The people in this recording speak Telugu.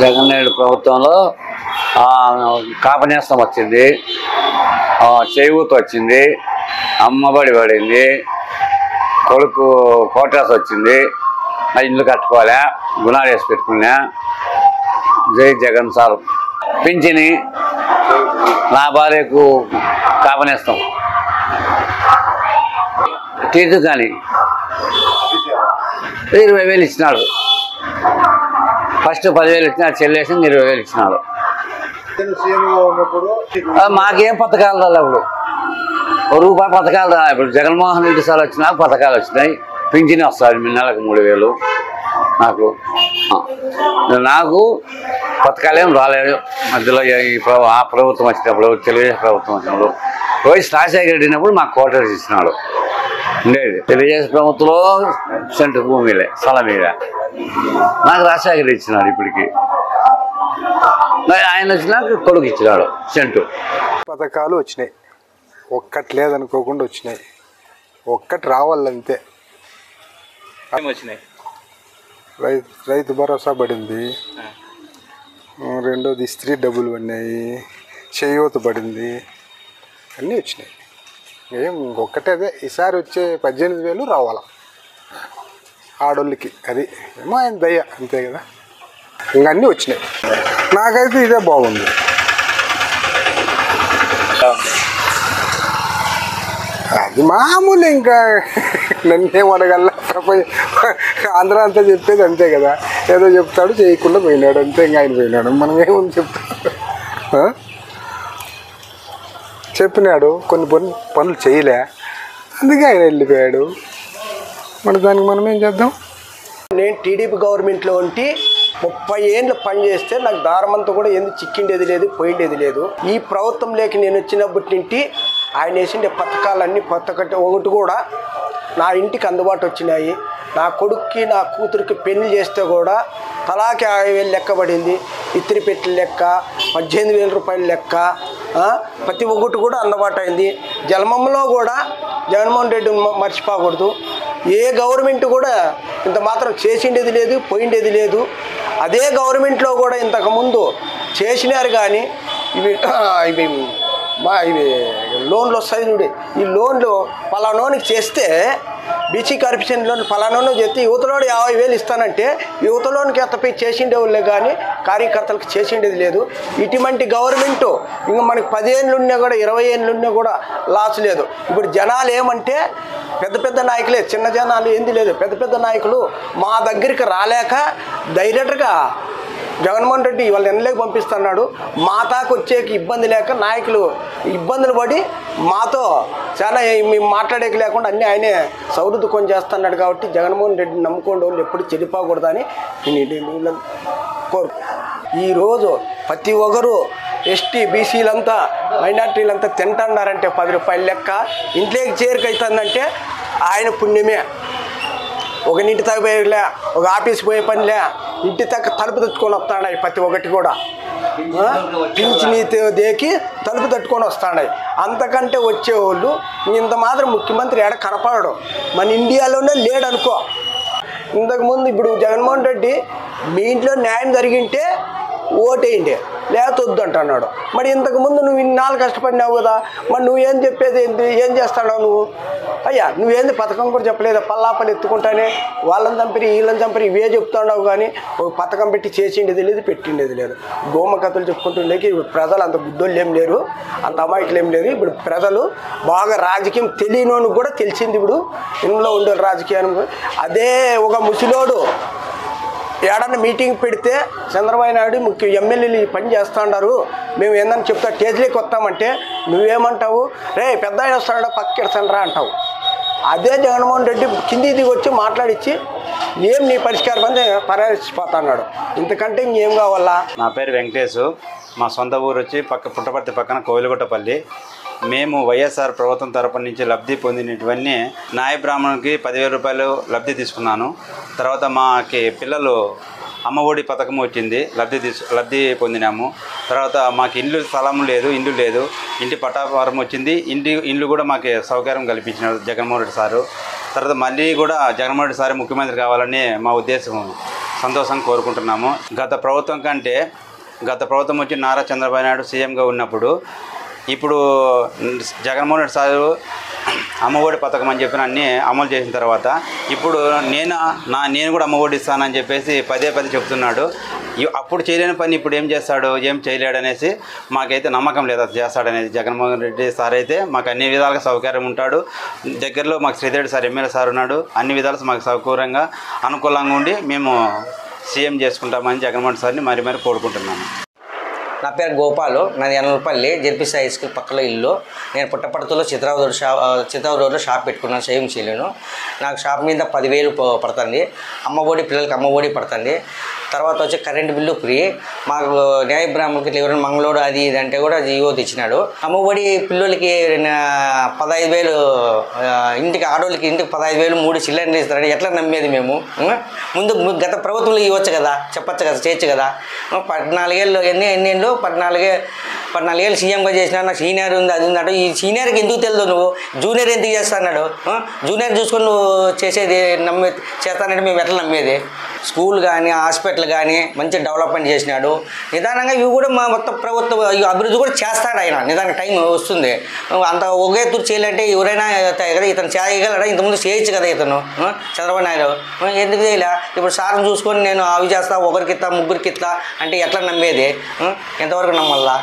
జగన్ రెడ్డి ప్రభుత్వంలో కాపనేస్తం వచ్చింది, చేయూత వచ్చింది, అమ్మబడి పడింది, కొడుకు కోటాస్ వచ్చింది, ఇల్లు కట్టుకోలే, గుణాలు వేసి పెట్టుకున్నా. జై జగన్ సార్. పింఛని నా భార్యకు కాపనేస్తాం. టీచర్ కానీ 20,000 ఇచ్చినాడు. ఫస్ట్ 10,000 ఇచ్చినాడు, చెల్లేసి 20,000 ఇచ్చినాడు. మాకేం పథకాలు రాలే. ఇప్పుడు రూపాయి పథకాలు రాలే. ఇప్పుడు జగన్మోహన్ రెడ్డి సార్ వచ్చినా పథకాలు వచ్చినాయి. పింఛని వస్తుంది నెలకు 3,000. నాకు పథకాలేం రాలేదు. మధ్యలో ఆ ప్రభుత్వం వచ్చినప్పుడు, తెలుగుదేశం ప్రభుత్వం వచ్చినప్పుడు, వైఎస్ రాజశేఖర రెడ్డి అయినప్పుడు మాకు క్వార్టర్స్ ఇచ్చినాడు. ఉండేది తెలుగుదేశం ప్రభుత్వంలో సెంటు భూమిలే, స్థలం మీద. నాకు రాజశేఖర రెడ్డి ఇచ్చినాడు. ఇప్పటికి ఆయన వచ్చినాక కొడుకు ఇచ్చినాడు సెంటు. పథకాలు వచ్చినాయి, ఒక్కటి లేదనుకోకుండా వచ్చినాయి. ఒక్కటి రావాలంతే. వచ్చినాయి. రైతు భరోసా పడింది, రెండోది స్త్రీ డబ్బులు పడినాయి, చేయూత పడింది, అన్నీ వచ్చినాయి. ఏం ఇంకొక్కటే అదే ఈసారి వచ్చే 18,000 రావాలా ఆడోళ్ళకి. అది ఏమో ఆయన దయ, అంతే కదా. ఇంకా అన్నీ వచ్చినాయి. నాకైతే ఇదే బాగుంది. అది మామూలు. ఇంకా నన్నేం అడగల. ఆంధ్ర అంతా చెప్పేది అంతే కదా. ఏదో చెప్తాడు, చేయకుండా పోయినాడు అంతే. ఇంకా ఆయన పోయినాడు, మనం ఏముంది చెప్తాడు. చెప్పినాడు, కొన్ని పనులు చేయలే, అందుకే ఆయన వెళ్ళిపోయాడు. దానికి మనం ఏం చేద్దాం. నేను టీడీపీ గవర్నమెంట్లో ఉంటే 30 ఏళ్ళు పనిచేస్తే నాకు దారమంతా కూడా ఎందుకు చిక్కిండేది లేదు, పోయిండేది లేదు. ఈ ప్రభుత్వంలోకి నేను వచ్చినప్పటి నుండి ఆయన వేసిండే పథకాలన్నీ ఒకటి కూడా నా ఇంటికి అందుబాటు వచ్చినాయి. నా కొడుక్కి నా కూతురికి పెళ్లి చేస్తే కూడా తలాకి 50,000 లెక్క పడింది. ఇత్తిరి పెట్టిన లెక్క, 18,000 రూపాయల లెక్క, ప్రతి ఒక్కటి కూడా అందుబాటు అయింది. జన్మంలో కూడా జగన్మోహన్ రెడ్డి మర్చిపోకూడదు. ఏ గవర్నమెంట్ కూడా ఇంత మాత్రం చేసిండేది లేదు, పోయిండేది లేదు. అదే గవర్నమెంట్లో కూడా ఇంతకుముందు చేసినారు. కానీ ఇవి లోన్లు వస్తాయి చూడు. ఈ లోన్లు పలానోనికి చేస్తే బీసీ కార్పొరేషన్ లోన్ పలానోను చేస్తే యువతలోడు 50,000 ఇస్తానంటే యువతలోనికి ఎత్తపై చేసిండే వాళ్ళే కానీ కార్యకర్తలకు చేసిండేది లేదు. ఇటువంటి గవర్నమెంటు ఇంకా మనకి 10 ఏళ్ళు ఉన్నా కూడా 20 ఏళ్ళు ఉన్నా కూడా లాస్ లేదు. ఇప్పుడు జనాలు ఏమంటే పెద్ద నాయకులే, చిన్న జనాలు ఏంది లేదు. పెద్ద నాయకులు మా దగ్గరికి రాలేక డైరెక్ట్గా జగన్మోహన్ రెడ్డి వాళ్ళ ఎన్నలేకి పంపిస్తున్నాడు. మాతాకు వచ్చేకి ఇబ్బంది లేక నాయకులు ఇబ్బందులు పడి మాతో చాలా మేము మాట్లాడేకి లేకుండా అన్నీ ఆయనే సౌహృదం చేస్తున్నాడు. కాబట్టి జగన్మోహన్ రెడ్డిని నమ్ముకోండి వాళ్ళు ఎప్పుడు చెడిపోకూడదని కోరు. ఈరోజు ప్రతి ఒక్కరు ఎస్టీ బీసీలంతా మైనార్టీలంతా తింటున్నారంటే 10 రూపాయల లెక్క ఇంట్లోకి చేరికవుతుందంటే ఆయన పుణ్యమే. ఒక ఇంటి తగ్గలే, ఒక ఆఫీస్ పోయే పనిలే, ఇంటి తగ్గ తలుపు తట్టుకొని వస్తున్నాయి. ప్రతి ఒక్కటి కూడా పింఛని దేకి తలుపు తట్టుకొని వస్తున్నాయి. అంతకంటే వచ్చేవాళ్ళు ఇంత మాత్రం ముఖ్యమంత్రి ఏడ కనపడడు. మన ఇండియాలోనే లేడనుకో. ఇంతకుముందు ఇప్పుడు జగన్మోహన్ రెడ్డి మీ ఇంట్లో న్యాయం జరిగింటే ఓటేయండి, లేకపోతే వద్దు అంటున్నాడు. మరి ఇంతకుముందు నువ్వు ఇన్నాళ్ళు కష్టపడినావు కదా, మరి నువ్వేం చెప్పేది ఏంటి, ఏం చేస్తున్నావు నువ్వు? అయ్యా నువ్వేంది పథకం కూడా చెప్పలేదు. పల్లాపల్లి ఎత్తుకుంటానే వాళ్ళని చంపిరి వీళ్ళని చంపిరి ఇవే చెప్తున్నావు. కానీ ఒక పథకం పెట్టి చేసిండేది లేదు, పెట్టిండేది లేదు. గోమ కథలు చెప్పుకుంటుండేకి ఇప్పుడు ప్రజలు అంత గుడ్డోళ్ళు ఏం లేరు, అంత అమాయకులు ఏం లేరు. ఇప్పుడు ప్రజలు బాగా రాజకీయం తెలియనోనికి కూడా తెలిసింది. ఇప్పుడు ఇందులో ఉండే రాజకీయాన్ని అదే ఒక ముసలోడు ఏడన్నా మీటింగ్ పెడితే చంద్రబాబు నాయుడు ముఖ్య ఎమ్మెల్యేలు పని చేస్తూ ఉన్నారు, మేము ఏందని చెప్తా స్టేజ్లోకి వస్తామంటే నువ్వేమంటావు? రే పెద్ద ఆయన వస్తాడా పక్కెడతానరా అంటావు. అదే జగన్మోహన్ రెడ్డి కింది దిగి వచ్చి మాట్లాడించి ఏం నీ పరిష్కారం అని పరిహరించిపోతున్నాడు. ఇంతకంటే ఇంకేం కావాలా? నా పేరు వెంకటేశు. మా సొంత ఊరు వచ్చి పుట్టపర్తి పక్కన కోయిలగుట్టపల్లి. మేము వైఎస్ఆర్ ప్రభుత్వం తరపు నుంచి లబ్ధి పొందినటువన్నీ నాయ బ్రాహ్మణునికి 10,000 రూపాయలు లబ్ధి తీసుకున్నాను. తర్వాత మాకి పిల్లలు అమ్మఒడి పథకం వచ్చింది, లబ్ధి పొందినాము. తర్వాత మాకు స్థలం లేదు, ఇల్లు లేదు, ఇంటి పట్టాభారం వచ్చింది. ఇండ్లు కూడా మాకు సౌకర్యం కల్పించినారు జగన్మోహన్ రెడ్డి సారు. తర్వాత మళ్ళీ కూడా జగన్మోహన్ రెడ్డి సార్ ముఖ్యమంత్రి కావాలని మా ఉద్దేశం. సంతోషంగా కోరుకుంటున్నాము. గత ప్రభుత్వం కంటే గత ప్రభుత్వం వచ్చి నారా చంద్రబాబు నాయుడు సీఎంగా ఉన్నప్పుడు ఇప్పుడు జగన్మోహన్ రెడ్డి సార్ అమ్మఒడి పథకం అని చెప్పిన అన్నీ అమలు చేసిన తర్వాత ఇప్పుడు నేను కూడా అమ్మఒడి ఇస్తానని చెప్పేసి పదే చెప్తున్నాడు. అప్పుడు చేయలేని పని ఇప్పుడు ఏం చేస్తాడు, ఏం చేయలేడు అనేసి మాకైతే నమ్మకం లేదు అది చేస్తాడనేది. జగన్మోహన్ రెడ్డి సార్ అయితే మాకు అన్ని విధాలుగా సౌకర్యం ఉంటాడు. దగ్గరలో మాకు శ్రీధర్ సార్ ఎమ్మెల్యే సార్ ఉన్నాడు. అన్ని విధాలు మాకు సౌకర్యంగా అనుకూలంగా ఉండి మేము సీఎం చేసుకుంటామని జగన్మోహన్ సార్ని మరి కోరుకుంటున్నాను. నా పేరు గోపాలు, నాది ఎనలపల్లి జెడ్పీసీ హై స్కూల్ పక్కలో ఇల్లు. నేను పుట్టపర్తిలో చిత్రావూరు రోడ్లో షాప్ పెట్టుకున్నాను, సేవింగ్ చేయలేను. నాకు షాప్ మీద 10,000 పడుతుంది. అమ్మఒడి పిల్లలకి అమ్మఒడి పడుతుంది. తర్వాత వచ్చి కరెంటు బిల్లు ఫ్రీ. మాకు న్యాయ బ్రాహ్మణులకి ఇట్లా ఎవరైనా మంగళోడు అది ఇది అంటే కూడా జీవో తెచ్చినాడు. అమ్మఒడి పిల్లలకి 15,000, ఇంటికి ఆడోళ్ళకి ఇంటికి 15,000 3 సిలిండర్ ఇస్తారని ఎట్లా నమ్మేది మేము? ముందు గత ప్రభుత్వంలో ఇవ్వచ్చు కదా, చెప్పచ్చు కదా, చేయొచ్చు కదా. 14 ఏళ్ళు ఎన్ని 14 ఏళ్ళు సీఎంగా చేసినా నాకు సీనియర్ ఉంది అది ఉందట. ఈ సీనియర్కి ఎందుకు తెలియదు, నువ్వు జూనియర్ ఎందుకు చేస్తాడు? జూనియర్ చూసుకొని నువ్వు చేసేది చేస్తానంటే మేము ఎట్లా నమ్మేది? స్కూల్ కానీ హాస్పిటల్ కానీ మంచి డెవలప్మెంట్ చేసినాడు. నిదానంగా ఇవి కూడా మా మొత్తం ప్రభుత్వం అభివృద్ధి కూడా చేస్తాడు ఆయన. నిదానంగా టైం వస్తుంది. అంత ఒకే తూరు చేయాలంటే ఎవరైనా కదా, ఇతను చేయగలడా? ఇంతకుముందు చేయొచ్చు కదా ఇతను చంద్రబాబు నాయుడు, ఎందుకు చేయలే? ఇప్పుడు సార్ని చూసుకొని నేను అవి చేస్తా, ఒకరికి ఇస్తా, ముగ్గురికి ఇస్తా అంటే ఎట్లా నమ్మేది? ఎంతవరకు నమ్మల్లా?